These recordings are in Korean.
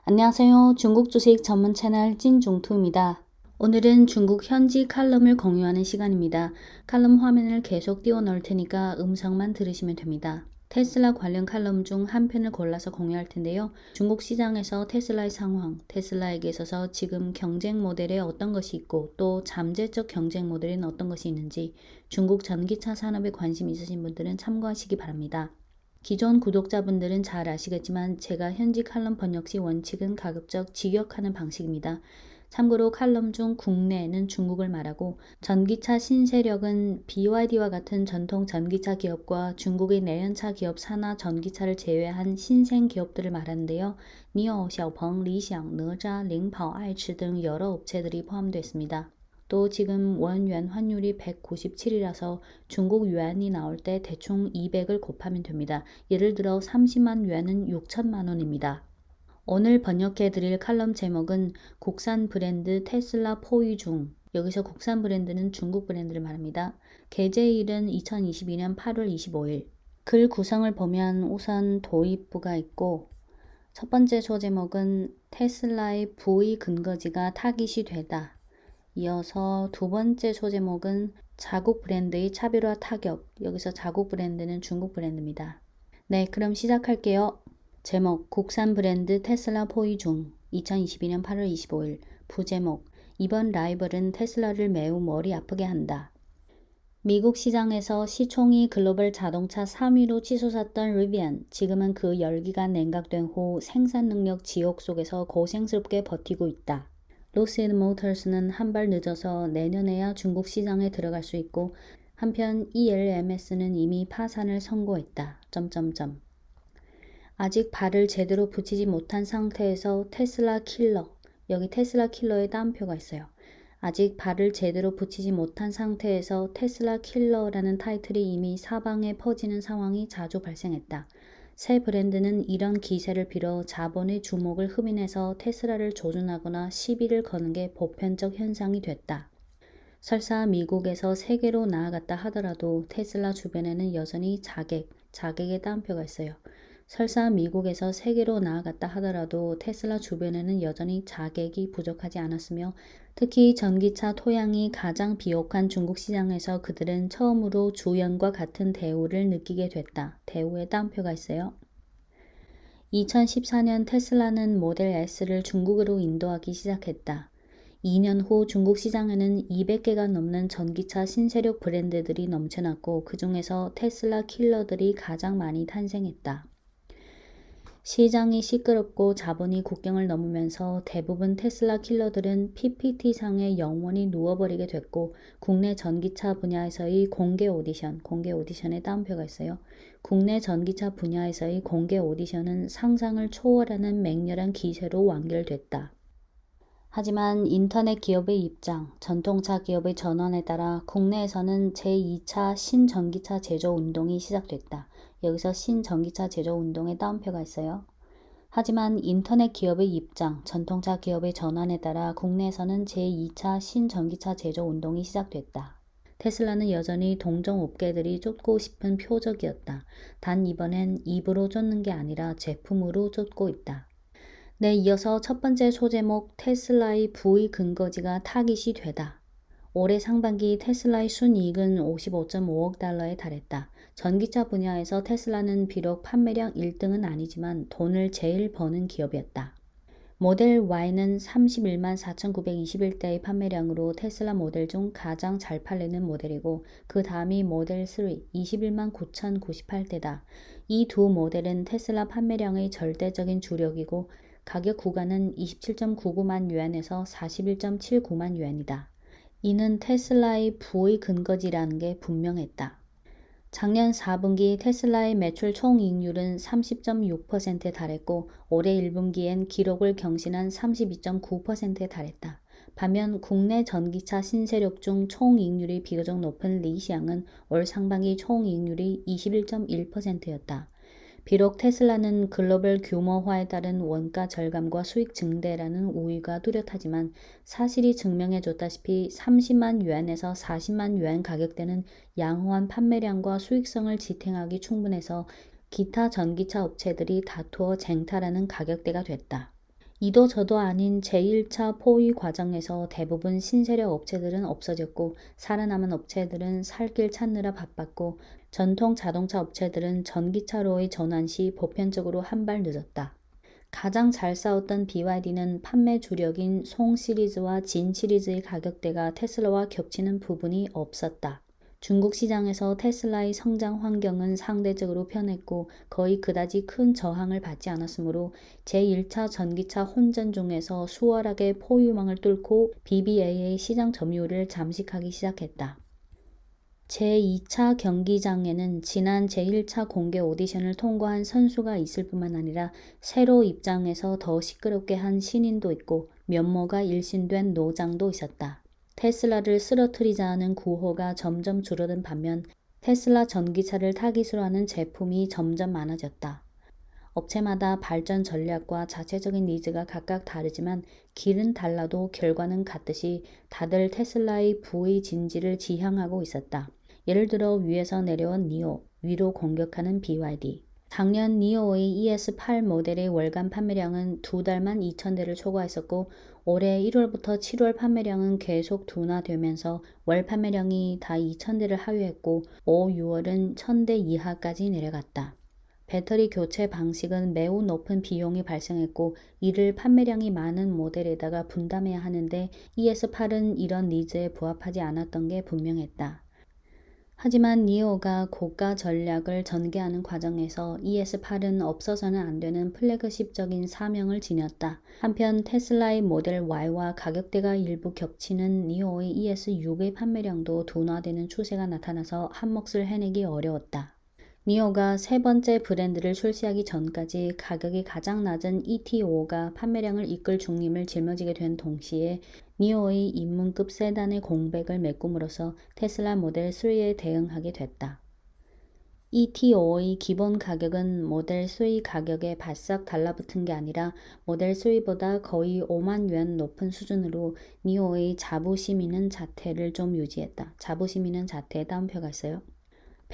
안녕하세요. 중국 주식 전문 채널 찐중투입니다. 오늘은 중국 현지 칼럼을 공유하는 시간입니다. 칼럼 화면을 계속 띄워 넣을 테니까 음성만 들으시면 됩니다. 테슬라 관련 칼럼 중 한 편을 골라서 공유할 텐데요. 중국 시장에서 테슬라의 상황, 테슬라에게 있어서 지금 경쟁 모델에 어떤 것이 있고 또 잠재적 경쟁 모델에는 어떤 것이 있는지 중국 전기차 산업에 관심 있으신 분들은 참고하시기 바랍니다. 기존 구독자분들은 잘 아시겠지만 제가 현지 칼럼 번역 시 원칙은 가급적 직역하는 방식입니다. 참고로 칼럼 중 국내는 중국을 말하고 전기차 신세력은 BYD와 같은 전통 전기차 기업과 중국의 내연차 기업 산하 전기차를 제외한 신생 기업들을 말하는데요. 니오, 샤오펑, 리샹, 너자, 링파오, 아이츠 등 여러 업체들이 포함됐습니다. 또 지금 원유엔 환율이 197이라서 중국 유안이 나올 때 대충 200을 곱하면 됩니다. 예를 들어 30만 유안은 6천만 원입니다. 오늘 번역해 드릴 칼럼 제목은 국산 브랜드 테슬라 포위 중. 여기서 국산 브랜드는 중국 브랜드를 말합니다. 게재일은 2022년 8월 25일. 글 구성을 보면 우선 도입부가 있고 첫 번째 소제목은 테슬라의 부의 근거지가 타깃이 되다. 이어서 두 번째 소제목은 자국 브랜드의 차별화 타격. 여기서 자국 브랜드는 중국 브랜드입니다. 네, 그럼 시작할게요. 제목, 국산 브랜드 테슬라 포위 중. 2022년 8월 25일. 부제목, 이번 라이벌은 테슬라를 매우 머리 아프게 한다. 미국 시장에서 시총이 글로벌 자동차 3위로 치솟았던 리비안, 지금은 그 열기가 냉각된 후 생산 능력 지옥 속에서 고생스럽게 버티고 있다. 로시드 모터스는 한 발 늦어서 내년에야 중국 시장에 들어갈 수 있고 한편 ELMS는 이미 파산을 선고했다. 아직 발을 제대로 붙이지 못한 상태에서 테슬라 킬러, 여기 테슬라 킬러의 따옴표가 있어요. 아직 발을 제대로 붙이지 못한 상태에서 테슬라 킬러라는 타이틀이 이미 사방에 퍼지는 상황이 자주 발생했다. 새 브랜드는 이런 기세를 빌어 자본의 주목을 흡인해서 테슬라를 조준하거나 시비를 거는 게 보편적 현상이 됐다. 설사 미국에서 세계로 나아갔다 하더라도 테슬라 주변에는 여전히 자객의 따옴표가 있어요. 설사 미국에서 세계로 나아갔다 하더라도 테슬라 주변에는 여전히 자객이 부족하지 않았으며 특히 전기차 토양이 가장 비옥한 중국 시장에서 그들은 처음으로 주연과 같은 대우를 느끼게 됐다. 대우의 따옴표가 있어요. 2014년 테슬라는 모델 S를 중국으로 인도하기 시작했다. 2년 후 중국 시장에는 200개가 넘는 전기차 신세력 브랜드들이 넘쳐났고 그 중에서 테슬라 킬러들이 가장 많이 탄생했다. 시장이 시끄럽고 자본이 국경을 넘으면서 대부분 테슬라 킬러들은 PPT상에 영원히 누워버리게 됐고 국내 전기차 분야에서의 공개 오디션의 따옴표가 있어요. 국내 전기차 분야에서의 공개 오디션은 상상을 초월하는 맹렬한 기세로 완결됐다. 하지만 인터넷 기업의 입장, 전통차 기업의 전환에 따라 국내에서는 제2차 신전기차 제조 운동이 시작됐다. 여기서 신전기차 제조 운동의 따옴표가 있어요. 하지만 인터넷 기업의 입장, 전통차 기업의 전환에 따라 국내에서는 제2차 신전기차 제조 운동이 시작됐다. 테슬라는 여전히 동종 업계들이 쫓고 싶은 표적이었다. 단 이번엔 입으로 쫓는 게 아니라 제품으로 쫓고 있다. 네, 이어서 첫 번째 소제목 테슬라의 부의 근거지가 타깃이 되다. 올해 상반기 테슬라의 순이익은 55.5억 달러에 달했다. 전기차 분야에서 테슬라는 비록 판매량 1등은 아니지만 돈을 제일 버는 기업이었다. 모델 Y는 31만 4,921대의 판매량으로 테슬라 모델 중 가장 잘 팔리는 모델이고 그 다음이 모델 3, 21만 9,098대다. 이 두 모델은 테슬라 판매량의 절대적인 주력이고 가격 구간은 27.99만 유안에서 41.79만 유안이다. 이는 테슬라의 부의 근거지라는 게 분명했다. 작년 4분기 테슬라의 매출 총이익률은 30.6%에 달했고 올해 1분기엔 기록을 경신한 32.9%에 달했다. 반면 국내 전기차 신세력 중 총이익률이 비교적 높은 리샹은 올 상반기 총이익률이 21.1%였다. 비록 테슬라는 글로벌 규모화에 따른 원가 절감과 수익 증대라는 우위가 뚜렷하지만 사실이 증명해줬다시피 30만 유안에서 40만 유안 가격대는 양호한 판매량과 수익성을 지탱하기 충분해서 기타 전기차 업체들이 다투어 쟁탈하는 가격대가 됐다. 이도 저도 아닌 제1차 포위 과정에서 대부분 신세력 업체들은 없어졌고 살아남은 업체들은 살 길 찾느라 바빴고 전통 자동차 업체들은 전기차로의 전환 시 보편적으로 한 발 늦었다. 가장 잘 싸웠던 BYD는 판매 주력인 송 시리즈와 진 시리즈의 가격대가 테슬라와 겹치는 부분이 없었다. 중국 시장에서 테슬라의 성장 환경은 상대적으로 편했고 거의 그다지 큰 저항을 받지 않았으므로 제1차 전기차 혼전 중에서 수월하게 포유망을 뚫고 BBA의 시장 점유율을 잠식하기 시작했다. 제2차 경기장에는 지난 제1차 공개 오디션을 통과한 선수가 있을 뿐만 아니라 새로 입장해서 더 시끄럽게 한 신인도 있고 면모가 일신된 노장도 있었다. 테슬라를 쓰러뜨리자 하는 구호가 점점 줄어든 반면 테슬라 전기차를 타깃으로 하는 제품이 점점 많아졌다. 업체마다 발전 전략과 자체적인 니즈가 각각 다르지만 길은 달라도 결과는 같듯이 다들 테슬라의 부의 진지를 지향하고 있었다. 예를 들어 위에서 내려온 니오, 위로 공격하는 BYD. 작년 니오의 ES8 모델의 월간 판매량은 두 달만 2,000대를 초과했었고 올해 1월부터 7월 판매량은 계속 둔화되면서 월 판매량이 다 2,000대를 하회했고 5, 6월은 1,000대 이하까지 내려갔다. 배터리 교체 방식은 매우 높은 비용이 발생했고 이를 판매량이 많은 모델에다가 분담해야 하는데 ES8은 이런 니즈에 부합하지 않았던 게 분명했다. 하지만 니오가 고가 전략을 전개하는 과정에서 ES8은 없어서는 안 되는 플래그십적인 사명을 지녔다. 한편 테슬라의 모델 Y와 가격대가 일부 겹치는 니오의 ES6의 판매량도 둔화되는 추세가 나타나서 한몫을 해내기 어려웠다. 니오가 세 번째 브랜드를 출시하기 전까지 가격이 가장 낮은 ET5가 판매량을 이끌 중림을 짊어지게 된 동시에 니오의 입문급 세단의 공백을 메꿈으로써 테슬라 모델 3에 대응하게 됐다. ET5의 기본 가격은 모델 3 가격에 바싹 달라붙은 게 아니라 모델 3보다 거의 5만 yuan 높은 수준으로 니오의 자부심 있는 자태를 좀 유지했다. 자부심 있는 자태에 따옴표가 있어요.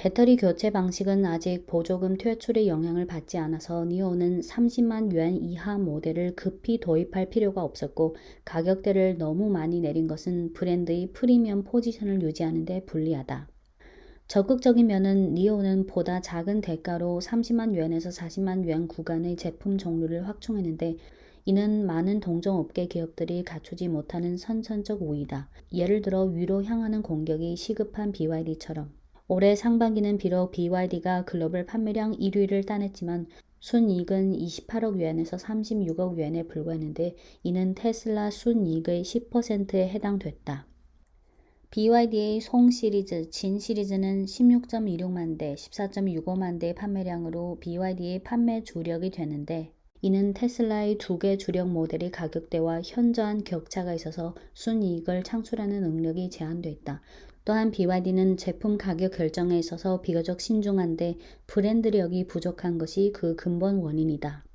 배터리 교체 방식은 아직 보조금 퇴출의 영향을 받지 않아서 니오는 30만 yuan 이하 모델을 급히 도입할 필요가 없었고 가격대를 너무 많이 내린 것은 브랜드의 프리미엄 포지션을 유지하는 데 불리하다. 적극적인 면은 니오는 보다 작은 대가로 30만 yuan에서 40만 yuan 구간의 제품 종류를 확충했는데 이는 많은 동종업계 기업들이 갖추지 못하는 선천적 우위다. 예를 들어 위로 향하는 공격이 시급한 BYD처럼. 올해 상반기는 비록 BYD가 글로벌 판매량 1위를 따냈지만 순이익은 28억 yuan에서 36억 yuan에 불과했는데 이는 테슬라 순이익의 10%에 해당됐다. BYD의 송 시리즈, 진 시리즈는 16.26만 대, 14.65만 대의 판매량으로 BYD의 판매 주력이 되는데 이는 테슬라의 두 개 주력 모델의 가격대와 현저한 격차가 있어서 순이익을 창출하는 능력이 제한됐다. 또한 BYD는 제품 가격 결정에 있어서 비교적 신중한데 브랜드력이 부족한 것이 그 근본 원인이다.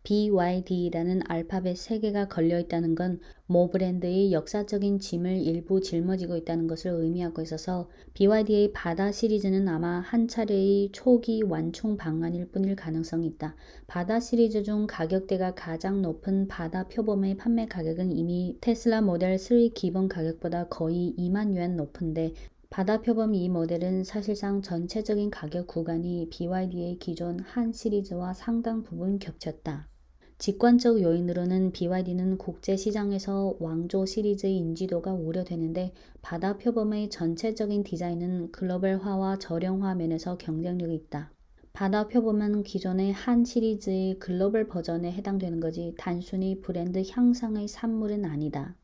BYD라는 알파벳 3개가 걸려있다는 건 모 브랜드의 역사적인 짐을 일부 짊어지고 있다는 것을 의미하고 있어서 BYD의 바다 시리즈는 아마 한 차례의 초기 완충 방안일 뿐일 가능성이 있다. 바다 시리즈 중 가격대가 가장 높은 바다 표범의 판매 가격은 이미 테슬라 모델 3 기본 가격보다 거의 2만 yuan 높은데 바다 표범 이 모델은 사실상 전체적인 가격 구간이 BYD의 기존 한 시리즈와 상당 부분 겹쳤다. 직관적 요인으로는 BYD는 국제시장에서 왕조 시리즈의 인지도가 우려되는데 바다 표범의 전체적인 디자인은 글로벌화와 저령화 면에서 경쟁력이 있다. 바다 표범은 기존의 한 시리즈의 글로벌 버전에 해당되는 거지 단순히 브랜드 향상의 산물은 아니다.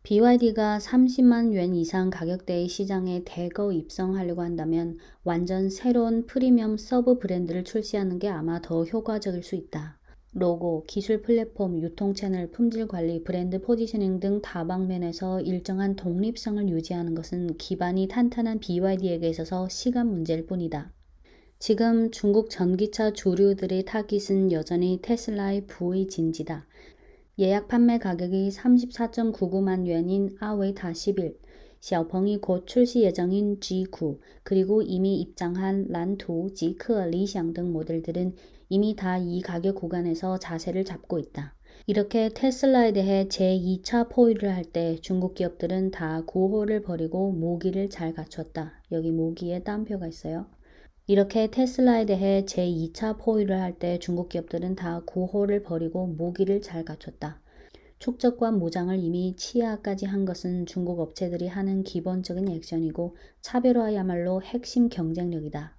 BYD가 30만 yuan 이상 가격대의 시장에 대거 입성하려고 한다면 완전 새로운 프리미엄 서브 브랜드를 출시하는 게 아마 더 효과적일 수 있다. 로고, 기술 플랫폼, 유통 채널, 품질 관리, 브랜드 포지셔닝 등 다방면에서 일정한 독립성을 유지하는 것은 기반이 탄탄한 BYD에게 있어서 시간 문제일 뿐이다. 지금 중국 전기차 주류들의 타깃은 여전히 테슬라의 부의 진지다. 예약 판매 가격이 34.99만 yuan인 아웨이타 11, xiaopeng이 곧 출시 예정인 G9, 그리고 이미 입장한 란투, 지크, 리샹 등 모델들은 이미 다 이 가격 구간에서 자세를 잡고 있다. 이렇게 테슬라에 대해 제2차 포위를 할 때 중국 기업들은 다 구호를 버리고 모기를 잘 갖췄다. 여기 모기에 따옴표가 있어요. 이렇게 테슬라에 대해 제2차 포위를 할 때 중국 기업들은 다 구호를 버리고 모기를 잘 갖췄다. 축적과 무장을 이미 치하까지 한 것은 중국 업체들이 하는 기본적인 액션이고 차별화야말로 핵심 경쟁력이다.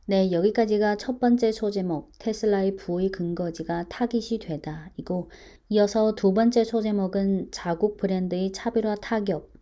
네, 여기까지가 첫 번째 소제목, 테슬라의 부의 근거지가 타깃이 되다 이고, 이어서 두 번째 소제목은 자국 브랜드의 차별화 타격.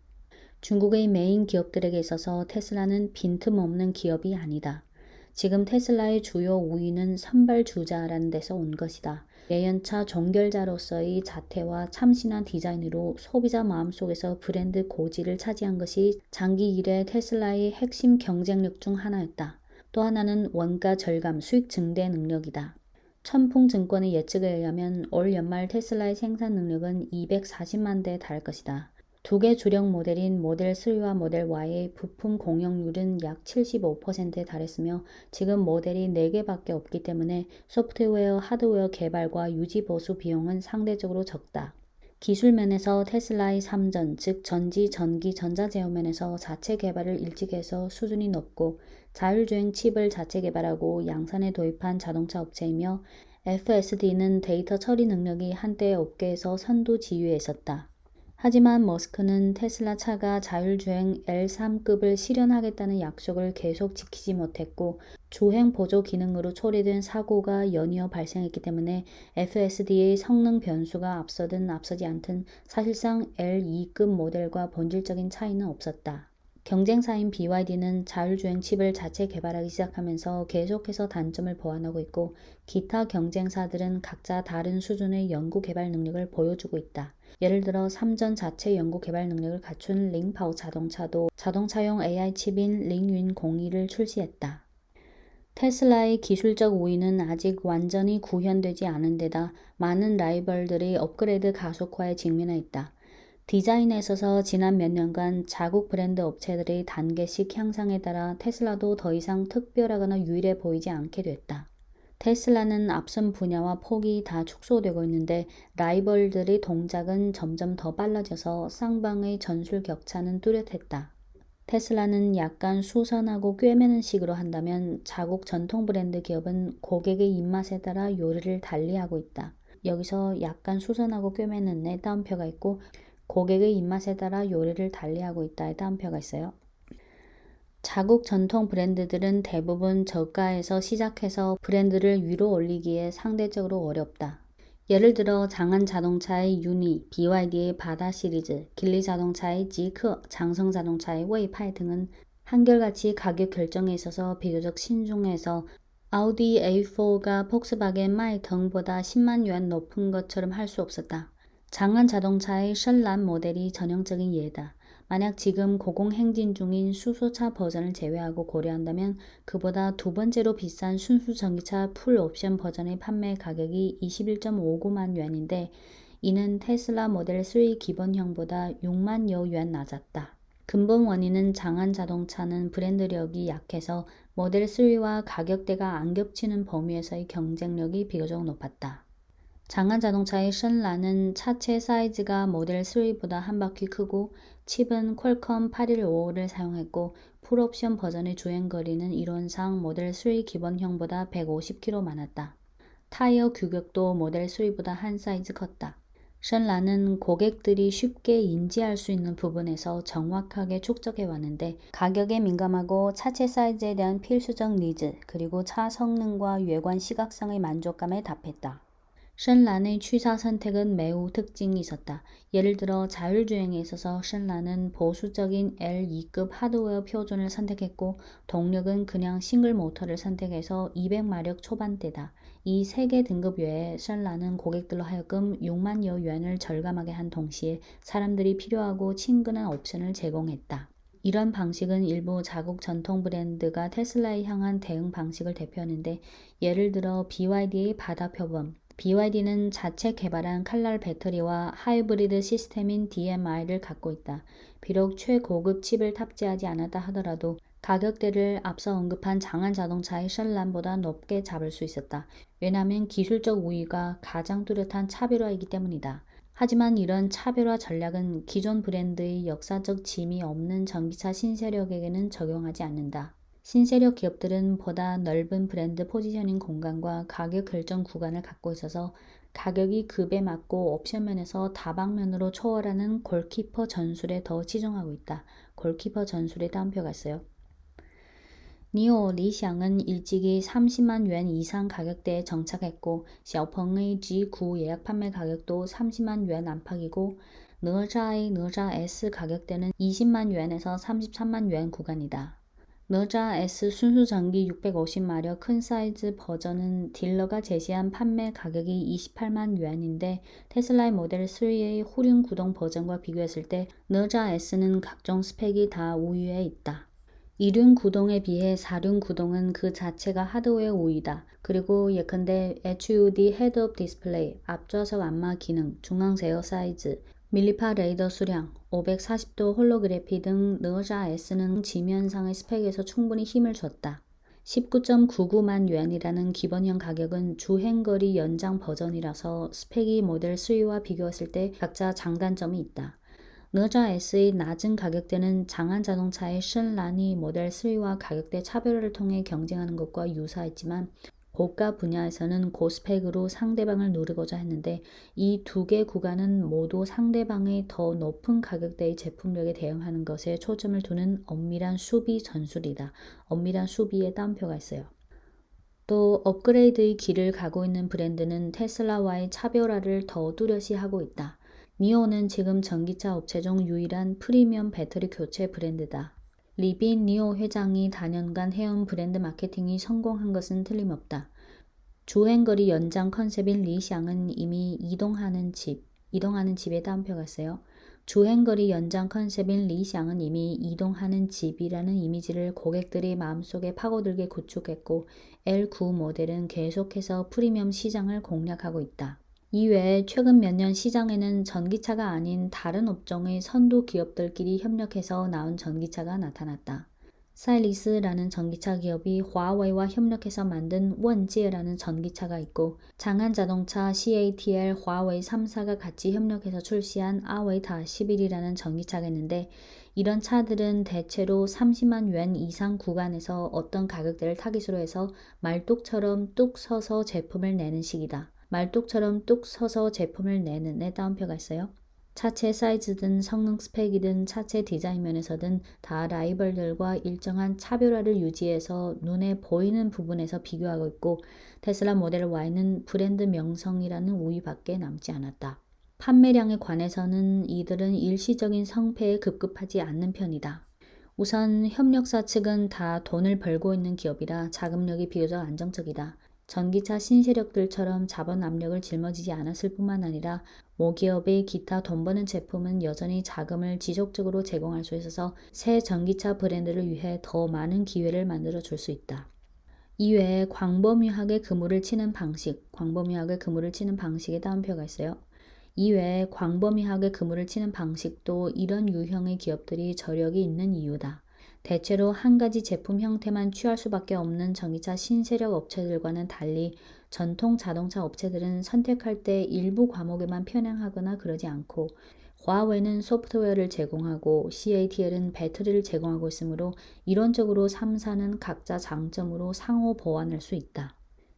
중국의 메인 기업들에게 있어서 테슬라는 빈틈없는 기업이 아니다. 지금 테슬라의 주요 우위는 선발주자라는 데서 온 것이다. 내연차 종결자로서의 자태와 참신한 디자인으로 소비자 마음속에서 브랜드 고지를 차지한 것이 장기 이래 테슬라의 핵심 경쟁력 중 하나였다. 또 하나는 원가 절감, 수익 증대 능력이다. 천풍증권의 예측에 의하면 올 연말 테슬라의 생산 능력은 240만 대에 달할 것이다. 두 개 주력 모델인 모델 3와 모델 Y의 부품 공용률은 약 75%에 달했으며 지금 모델이 4개밖에 없기 때문에 소프트웨어, 하드웨어 개발과 유지 보수 비용은 상대적으로 적다. 기술 면에서 테슬라의 3전, 즉 전지, 전기, 전자제어 면에서 자체 개발을 일찍 해서 수준이 높고 자율주행 칩을 자체 개발하고 양산에 도입한 자동차 업체이며 FSD는 데이터 처리 능력이 한때 업계에서 선두지휘에 있었다. 하지만 머스크는 테슬라 차가 자율주행 L3급을 실현하겠다는 약속을 계속 지키지 못했고 주행 보조 기능으로 초래된 사고가 연이어 발생했기 때문에 FSD의 성능 변수가 앞서든 앞서지 않든 사실상 L2급 모델과 본질적인 차이는 없었다. 경쟁사인 BYD는 자율주행 칩을 자체 개발하기 시작하면서 계속해서 단점을 보완하고 있고 기타 경쟁사들은 각자 다른 수준의 연구 개발 능력을 보여주고 있다. 예를 들어 3전 자체 연구 개발 능력을 갖춘 링파오 자동차도 자동차용 AI 칩인 링윈 02를 출시했다. 테슬라의 기술적 우위는 아직 완전히 구현되지 않은 데다 많은 라이벌들이 업그레이드 가속화에 직면해 있다. 디자인에 있어서 지난 몇 년간 자국 브랜드 업체들의 단계식 향상에 따라 테슬라도 더 이상 특별하거나 유일해 보이지 않게 됐다. 테슬라는 앞선 분야와 폭이 다 축소되고 있는데 라이벌들의 동작은 점점 더 빨라져서 쌍방의 전술 격차는 뚜렷했다. 테슬라는 약간 수선하고 꿰매는 식으로 한다면 자국 전통 브랜드 기업은 고객의 입맛에 따라 요리를 달리하고 있다. 여기서 약간 수선하고 꿰매는에 따옴표가 있고 고객의 입맛에 따라 요리를 달리하고 있다에 따옴표가 있어요. 자국 전통 브랜드들은 대부분 저가에서 시작해서 브랜드를 위로 올리기에 상대적으로 어렵다. 예를 들어 장안 자동차의 유니, BYD의 바다 시리즈, 길리 자동차의 지크, 장성 자동차의 웨이파이 등은 한결같이 가격 결정에 있어서 비교적 신중해서 아우디 A4가 폭스바겐 마이등보다 10만 yuan 높은 것처럼 할 수 없었다. 장안 자동차의 셜란 모델이 전형적인 예다. 만약 지금 고공행진 중인 수소차 버전을 제외하고 고려한다면 그보다 두 번째로 비싼 순수 전기차 풀 옵션 버전의 판매 가격이 21.59만 yuan인데 이는 테슬라 모델 3 기본형보다 6만여 yuan 낮았다. 근본 원인은 장안 자동차는 브랜드력이 약해서 모델 3와 가격대가 안 겹치는 범위에서의 경쟁력이 비교적 높았다. 장안 자동차의 션란은 차체 사이즈가 모델 3보다 한 바퀴 크고 칩은 퀄컴 815를 사용했고 풀옵션 버전의 주행거리는 이론상 모델 3 기본형보다 150km 많았다. 타이어 규격도 모델 3보다 한 사이즈 컸다. 션란은 고객들이 쉽게 인지할 수 있는 부분에서 정확하게 축적해 왔는데 가격에 민감하고 차체 사이즈에 대한 필수적 니즈 그리고 차 성능과 외관 시각상의 만족감에 답했다. 션란의 취사 선택은 매우 특징이 있었다. 예를 들어 자율주행에 있어서 션란은 보수적인 L2급 하드웨어 표준을 선택했고 동력은 그냥 싱글 모터를 선택해서 200마력 초반대다. 이 3개 등급 외에 션란은 고객들로 하여금 6만여 yuan을 절감하게 한 동시에 사람들이 필요하고 친근한 옵션을 제공했다. 이런 방식은 일부 자국 전통 브랜드가 테슬라에 향한 대응 방식을 대표하는데 예를 들어 BYD의 바다 표범, BYD는 자체 개발한 칼날 배터리와 하이브리드 시스템인 DMI를 갖고 있다. 비록 최고급 칩을 탑재하지 않았다 하더라도 가격대를 앞서 언급한 장안 자동차의 셜란보다 높게 잡을 수 있었다. 왜냐하면 기술적 우위가 가장 뚜렷한 차별화이기 때문이다. 하지만 이런 차별화 전략은 기존 브랜드의 역사적 짐이 없는 전기차 신세력에게는 적용하지 않는다. 신세력 기업들은 보다 넓은 브랜드 포지셔닝 공간과 가격 결정 구간을 갖고 있어서 가격이 급에 맞고 옵션 면에서 다방면으로 초월하는 골키퍼 전술에 더 치중하고 있다. 골키퍼 전술에 따옴표가 있어요. 니오 리샹은 일찍이 30만 yuan 이상 가격대에 정착했고 xiaopeng의 G9 예약 판매 가격도 30만 yuan 안팎이고哪吒의哪吒 S 가격대는 20만 yuan에서 33만 yuan 구간이다.哪吒 S 순수 전기 650마력 큰 사이즈 버전은 딜러가 제시한 판매 가격이 28만 yuan인데 테슬라의 모델 3의 후륜 구동 버전과 비교했을 때哪吒 S는 각종 스펙이 다 우위에 있다. 2륜 구동에 비해 4륜 구동은 그 자체가 하드웨어 우위다. 그리고 예컨대 HUD 헤드업 디스플레이, 앞좌석 안마 기능, 중앙 제어 사이즈, 밀리파 레이더 수량, 540도 홀로그래피 등哪吒 S는 지면상의 스펙에서 충분히 힘을 줬다. 19.99만 yuan이라는 기본형 가격은 주행거리 연장 버전이라서 스펙이 모델 3와 비교했을 때 각자 장단점이 있다.哪吒 S의 낮은 가격대는 장안 자동차의 신라니 모델 3와 가격대 차별화를 통해 경쟁하는 것과 유사했지만 고가 분야에서는 고스펙으로 상대방을 누르고자 했는데 이 두 개 구간은 모두 상대방의 더 높은 가격대의 제품력에 대응하는 것에 초점을 두는 엄밀한 수비 전술이다. 엄밀한 수비에 따옴표가 있어요. 또 업그레이드의 길을 가고 있는 브랜드는 테슬라와의 차별화를 더 뚜렷이 하고 있다. 니오는 지금 전기차 업체 중 유일한 프리미엄 배터리 교체 브랜드다. 리빈 니오 회장이 다년간 해온 브랜드 마케팅이 성공한 것은 틀림없다. 주행거리 연장 컨셉인 리샹은 이미 이동하는 집에 따옴표가 있어요. 주행거리 연장 컨셉인 리샹은 이미 이동하는 집이라는 이미지를 고객들의 마음속에 파고들게 구축했고 L9 모델은 계속해서 프리미엄 시장을 공략하고 있다. 이외에 최근 몇 년 시장에는 전기차가 아닌 다른 업종의 선도 기업들끼리 협력해서 나온 전기차가 나타났다. 사일리스라는 전기차 기업이 화웨이와 협력해서 만든 원지에라는 전기차가 있고 장안자동차 CATL 화웨이 3사가 같이 협력해서 출시한 아웨이타 11이라는 전기차가 있는데 이런 차들은 대체로 30만 yuan 이상 구간에서 어떤 가격대를 타깃으로 해서 말뚝처럼 뚝 서서 제품을 내는 식이다. 말뚝처럼 뚝 서서 제품을 내는 에 따옴표가 있어요. 차체 사이즈든 성능 스펙이든 차체 디자인 면에서든 다 라이벌들과 일정한 차별화를 유지해서 눈에 보이는 부분에서 비교하고 있고 테슬라 모델 Y는 브랜드 명성이라는 우위밖에 남지 않았다. 판매량에 관해서는 이들은 일시적인 성패에 급급하지 않는 편이다. 우선 협력사 측은 다 돈을 벌고 있는 기업이라 자금력이 비교적 안정적이다. 전기차 신세력들처럼 자본 압력을 짊어지지 않았을 뿐만 아니라 모기업의 기타 돈 버는 제품은 여전히 자금을 지속적으로 제공할 수 있어서 새 전기차 브랜드를 위해 더 많은 기회를 만들어 줄 수 있다. 이외에 광범위하게 그물을 치는 방식에 따옴표가 있어요. 이외에 광범위하게 그물을 치는 방식도 이런 유형의 기업들이 저력이 있는 이유다. 대체로 한 가지 제품 형태만 취할 수밖에 없는 전기차 신세력 업체들과는 달리 전통 자동차 업체들은 선택할 때 일부 과목에만 편향하거나 그러지 않고 화웨이는 소프트웨어를 제공하고 CATL은 배터리를 제공하고 있으므로 이론적으로 3사는 각자 장점으로 상호 보완할 수 있다.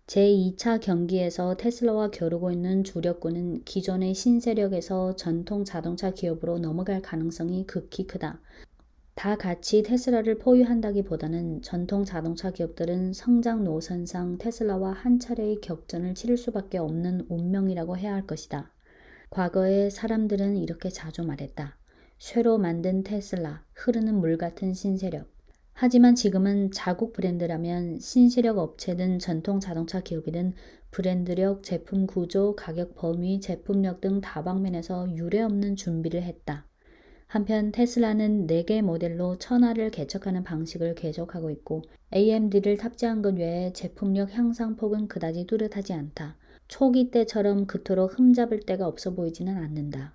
제2차 경기에서 테슬라와 겨루고 있는 주력군은 기존의 신세력에서 전통 자동차 기업으로 넘어갈 가능성이 극히 크다. 다 같이 테슬라를 포유한다기보다는 전통 자동차 기업들은 성장 노선상 테슬라와 한 차례의 격전을 치를 수밖에 없는 운명이라고 해야 할 것이다. 과거에 사람들은 이렇게 자주 말했다. 쇠로 만든 테슬라, 흐르는 물 같은 신세력. 하지만 지금은 자국 브랜드라면 신세력 업체든 전통 자동차 기업이든 브랜드력, 제품 구조, 가격 범위, 제품력 등 다방면에서 유례없는 준비를 했다. 한편 테슬라는 4개 모델로 천하를 개척하는 방식을 계속하고 있고 AMD를 탑재한 것 외에 제품력 향상폭은 그다지 뚜렷하지 않다. 초기 때처럼 그토록 흠잡을 데가 없어 보이지는 않는다.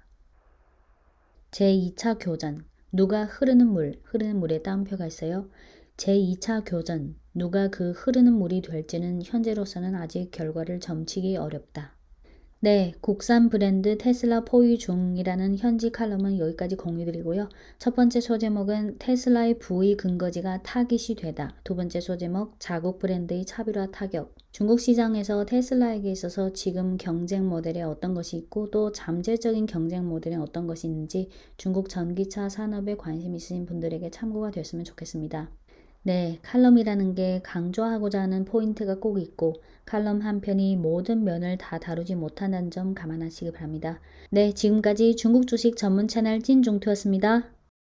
제2차 교전, 누가 흐르는 물에 따옴표가 있어요. 제2차 교전, 누가 그 흐르는 물이 될지는 현재로서는 아직 결과를 점치기 어렵다. 네, 국산 브랜드 테슬라 포유 중이라는 현지 칼럼은 여기까지 공유드리고요. 첫 번째 소제목은 테슬라의 부의 근거지가 타깃이 되다. 두 번째 소제목, 자국 브랜드의 차별화 타격. 중국 시장에서 테슬라에게 있어서 지금 경쟁 모델에 어떤 것이 있고 또 잠재적인 경쟁 모델에 어떤 것이 있는지 중국 전기차 산업에 관심 있으신 분들에게 참고가 됐으면 좋겠습니다. 네, 칼럼이라는 게 강조하고자 하는 포인트가 꼭 있고 칼럼 한 편이 모든 면을 다 다루지 못한다는 점 감안하시기 바랍니다. 네, 지금까지 중국 주식 전문 채널 찐종투였습니다.